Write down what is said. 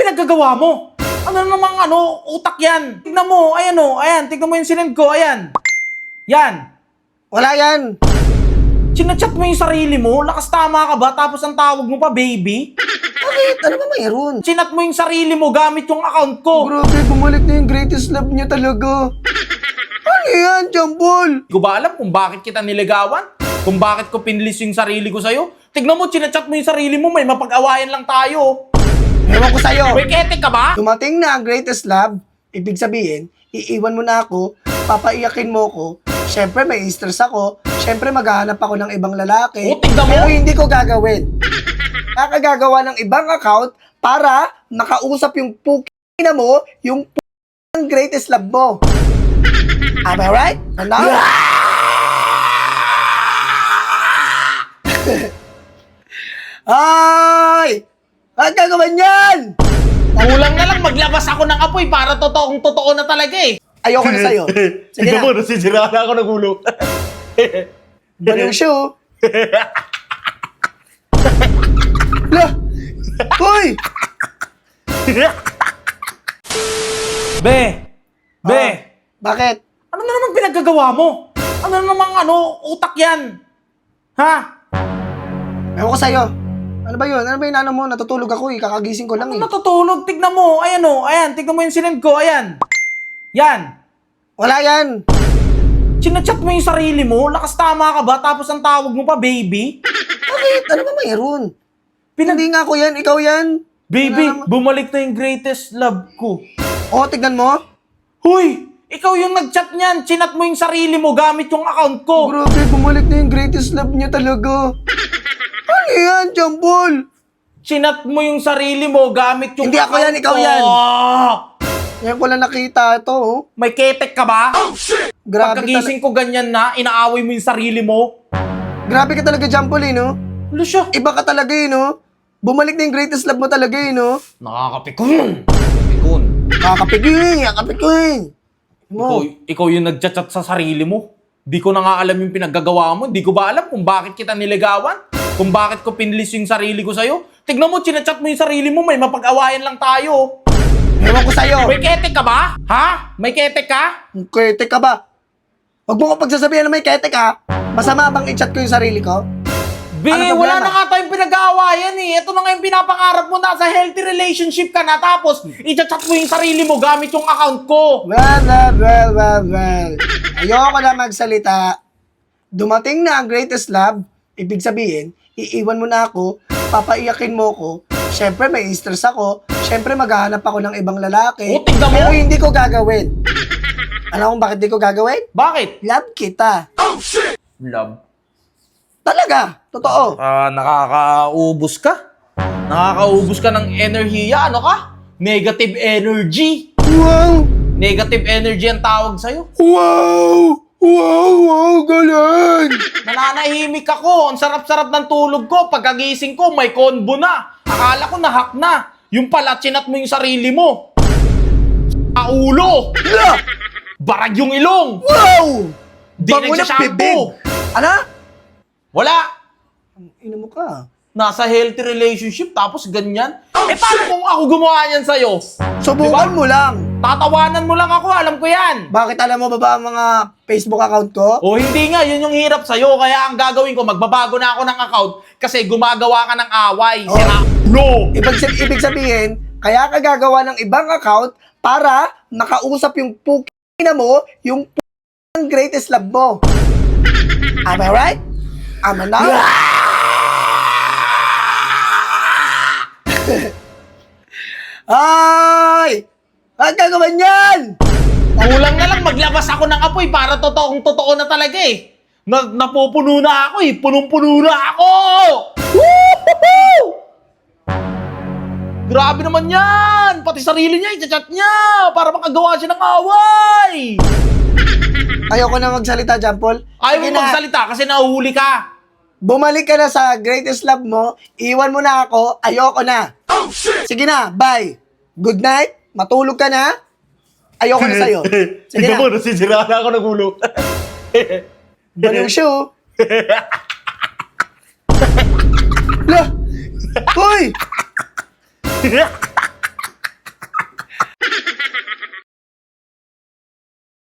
pinaggagawa mo? Ano namang utak yan? Tignan mo, ayan ayan, tignan mo yung sinend ko, ayan. Yan. Wala yan. Chinachat mo yung sarili mo? Lakas tama ka ba? Tapos ang tawag mo pa, baby? Bakit? Ano ba mayroon? Chinat mo yung sarili mo gamit yung account ko. Grabe, bumalik na yung greatest love niya talaga. Ano yan, Jambol? Hindi ko ba alam kung bakit kita niligawan? Kung bakit ko pinlis yung sarili ko sa'yo? Tignan mo, chinachat mo yung sarili mo, may mapag-awayan lang tayo. Ewan ko sa'yo. May ketek ka ba? Dumating na ang greatest love, ibig sabihin, iiwan mo na ako, papaiyakin mo ko, syempre may stress ako, syempre maghahanap ako ng ibang lalaki. Oh, tignan mo. Pero hindi ko gagawin. Nakagagawa ng ibang account para makausap yung na mo, yung ng greatest love mo. Am I right? Ano? Ay! Bakit gagawin yan? Kulang na lang maglabas ako ng apoy para totoo na talaga eh. Ayoko na sa'yo. Sige Tignan mo, na. nasisira na ako ng ulo. Baliw siya, oh. Lah! Hoy! Be! Bakit? Ano na namang pinaggagawa mo? Ano na namang utak yan? Ha? Ewan ko sa'yo. Ano ba yun? Ano ba yung mo? Natutulog ako eh. Kakagising ko lang Ano eh. natutulog? Tignan mo, ayan ayan, tignan mo yung sinend ko, ayan. Yan. Wala yan. Chinachat mo yung sarili mo? Lakas tama ka ba? Tapos ang tawag mo pa, baby? Bakit? Ano ba mayroon? Hindi nga ako yan. Ikaw yan. Baby, Wala naman. bumalik na yung greatest love ko. Oh, tignan mo. Huy! Ikaw yung nag-chat niyan. Chinat mo yung sarili mo gamit yung account ko. Grabe, bumalik na yung greatest love niya talaga. Ano yan, Jambol? Chinat mo yung sarili mo gamit yung Hindi ako account yan, ikaw ko. yan. Ngayon ko lang nakita ito, oh. May ketek ka ba? Grabe, Pagkagising ko ganyan na, inaaway mo yung sarili mo. grabe ka talaga, Jambol, eh, no? Ano siya? Iba ka talaga, eh, no? Bumalik na yung greatest love mo talaga, eh, no? Nakakapikon. Pikon. Kakapiging. Ikaw yung nagchat-chat sa sarili mo. Di ko na nga alam yung pinaggagawa mo. Di ko ba alam kung bakit kita niligawan? Kung bakit ko pinlis yung sarili ko sa'yo? Tignan mo, chinachat mo yung sarili mo, may mapag-awayan lang tayo. Ewan ko sa'yo. May ketek ka ba? Ha? May ketek ka? Ketek ka ba? Huwag mo ko pagsasabihan na may ketek, ha? Masama bang i-chat ko yung sarili ko? Be, Ano wala problema? na nga tayong pinag-aawayan eh. Ito na nga yung pinapangarap mo, nasa healthy relationship ka na, tapos i-chat mo yung sarili mo gamit yung account ko. Well. Ayoko na magsalita. Dumating na ang greatest love, ibig sabihin, iiwan mo na ako, papaiyakin mo ko, syempre may stress ako, syempre maghahanap ako ng ibang lalaki. Oh, tignan mo. Pero hindi ko gagawin. Alam mo bakit hindi ko gagawin? Bakit? Love kita. Love. Talaga, totoo. Nakakaubos ka? Nakakaubos ka ng enerhiya, ano ka? Negative energy. Wow! Negative energy ang tawag sa'yo. Wow, galing! Nananahimik ako. Ang sarap-sarap ng tulog ko. Pagkagising ko, may combo na. Akala ko nahack na. Yung pala, chinat mo yung sarili mo. Ulo! Lah! Barag yung ilong! Wow! Di Bango ng nagsashampoo. bibig. Ano? Wala! Ina mo ka. Nasa healthy relationship, tapos ganyan. Eh, paano kung ako gumawa niyan sa'yo? Subukan mo lang. Tatawanan mo lang ako, alam ko yan. Bakit alam mo ba ang mga Facebook account ko? O hindi nga, yun yung hirap sa'yo. Kaya ang gagawin ko, magbabago na ako ng account kasi gumagawa ka ng away. Oh. Sira ulo! Ibig sabihin, kaya ka gagawa ng ibang account para makausap yung na mo, yung ng greatest love mo. Am I right? Am I not? Ay! Bakit gagawin yan? Kulang na lang maglabas ako ng apoy para totoo na talaga eh. Napupuno na ako eh. Punong-puno na ako! Woohoo! Grabe naman yan! Pati sarili niya, i-chat niya para makagawa siya ng away! Ayoko na magsalita, Jampol. Ayaw Sige mo na, magsalita kasi nahuhuli ka. bumalik ka na sa greatest love mo, iwan mo na ako, ayoko na. Sige na, bye. Good night, matulog ka na. Ayoko na sa'yo. Sige Tignan mo, na, nasisira na ako ng ulo. baliw siya, oh. Lah! Hoy!